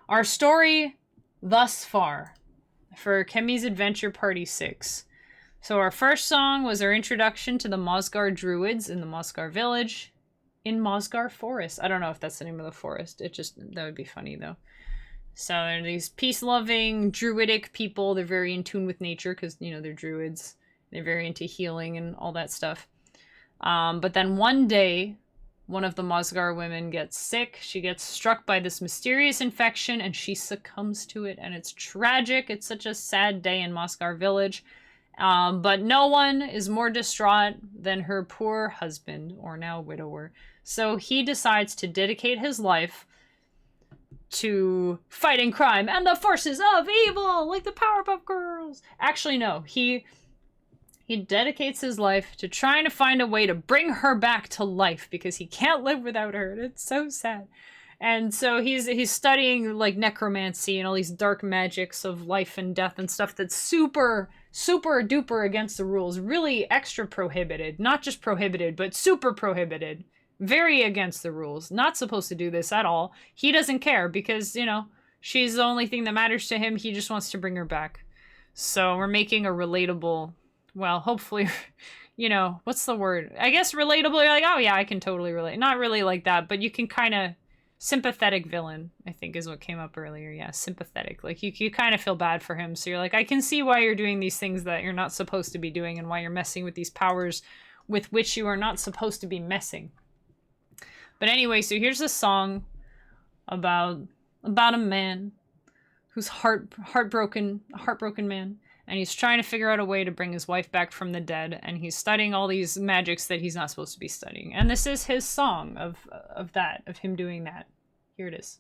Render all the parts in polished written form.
Our story thus far for Kemi's Adventure Party 6. So our first song was our introduction to the Mosgar Druids in the Mosgar village in Mosgar Forest. I don't know if that's the name of the forest. That would be funny though. So they're these peace-loving, druidic people. They're very in tune with nature because, you know, they're druids. They're very into healing and all that stuff. But then one day, one of the Mosgar women gets sick. She gets struck by this mysterious infection and she succumbs to it. And it's tragic. It's such a sad day in Mosgar village. But no one is more distraught than her poor husband, or now widower. So he decides to dedicate his life to fighting crime and the forces of evil, like the Powerpuff Girls. Actually, no. He dedicates his life to trying to find a way to bring her back to life because he can't live without her. It's so sad. And so he's studying like necromancy and all these dark magics of life and death and stuff that's super, super duper against the rules. Really extra prohibited. Not just prohibited, but super prohibited. Very against the rules. Not supposed to do this at all. He doesn't care because, you know, she's the only thing that matters to him. He just wants to bring her back. So we're making a relatable, well, hopefully, you know, what's the word? I guess relatable, you're like, oh yeah, I can totally relate. Not really like that, but you can kind of, sympathetic villain, I think is what came up earlier. Yeah, sympathetic. Like, you kind of feel bad for him. So you're like, I can see why you're doing these things that you're not supposed to be doing and why you're messing with these powers with which you are not supposed to be messing. But anyway, so here's a song about a man who's heartbroken man, and he's trying to figure out a way to bring his wife back from the dead, and he's studying all these magics that he's not supposed to be studying. And this is his song of him doing that. Here it is.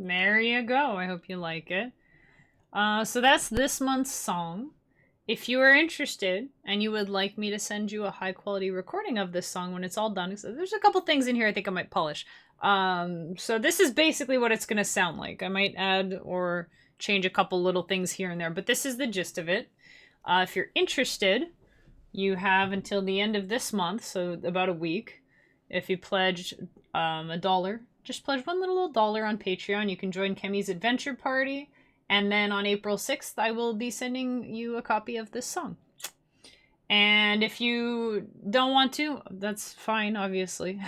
There you go. I hope you like it. So that's this month's song. If you are interested and you would like me to send you a high quality recording of this song when it's all done, so there's a couple things in here I think I might polish. So this is basically what it's going to sound like. I might add or change a couple little things here and there, but this is the gist of it. If you're interested, you have until the end of this month, so about a week. If you pledge $1, just pledge one little dollar on Patreon, you can join Kemi's Adventure Party. And then on April 6th, I will be sending you a copy of this song. And if you don't want to, that's fine, obviously.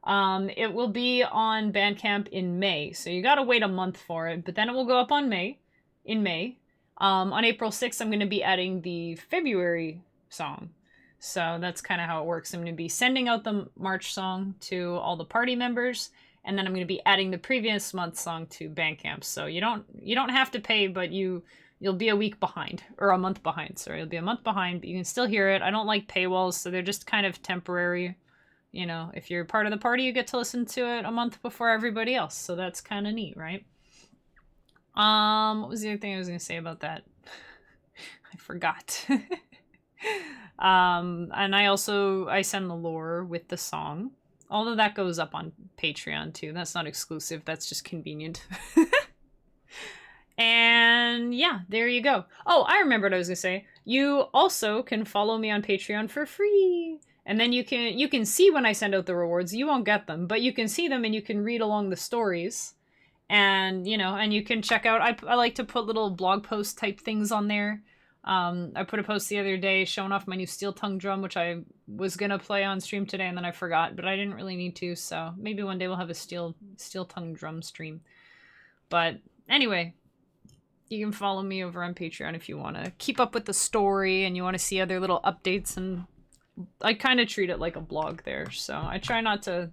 It will be on Bandcamp in May. So you gotta wait a month for it. But then it will go up in May. On April 6th, I'm going to be adding the February song. So that's kind of how it works. I'm going to be sending out the March song to all the party members. And then I'm going to be adding the previous month's song to Bandcamp. So you don't have to pay, but you'll be a week behind, or a month behind. Sorry, you'll be a month behind, but you can still hear it. I don't like paywalls, so they're just kind of temporary. You know, if you're part of the party, you get to listen to it a month before everybody else. So that's kind of neat, right? What was the other thing I was going to say about that? I forgot. And I send the lore with the song. Although that goes up on Patreon too. That's not exclusive. That's just convenient. And yeah, there you go. Oh, I remembered what I was going to say. You also can follow me on Patreon for free. And then you can see when I send out the rewards. You won't get them, but you can see them and you can read along the stories. And, and you can check out, I like to put little blog post type things on there. I put a post the other day showing off my new steel tongue drum, which I was gonna play on stream today and then I forgot, but I didn't really need to, so maybe one day we'll have a steel tongue drum stream. But anyway, you can follow me over on Patreon if you want to keep up with the story and you want to see other little updates, and I kind of treat it like a blog there, so I try not to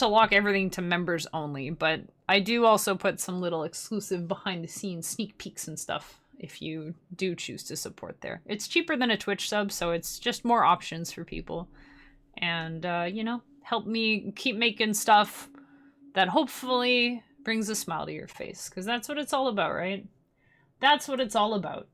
lock everything to members only, but I do also put some little exclusive behind the scenes sneak peeks and stuff if you do choose to support there. It's cheaper than a Twitch sub, so it's just more options for people. And, help me keep making stuff that hopefully brings a smile to your face, because that's what it's all about, right? That's what it's all about.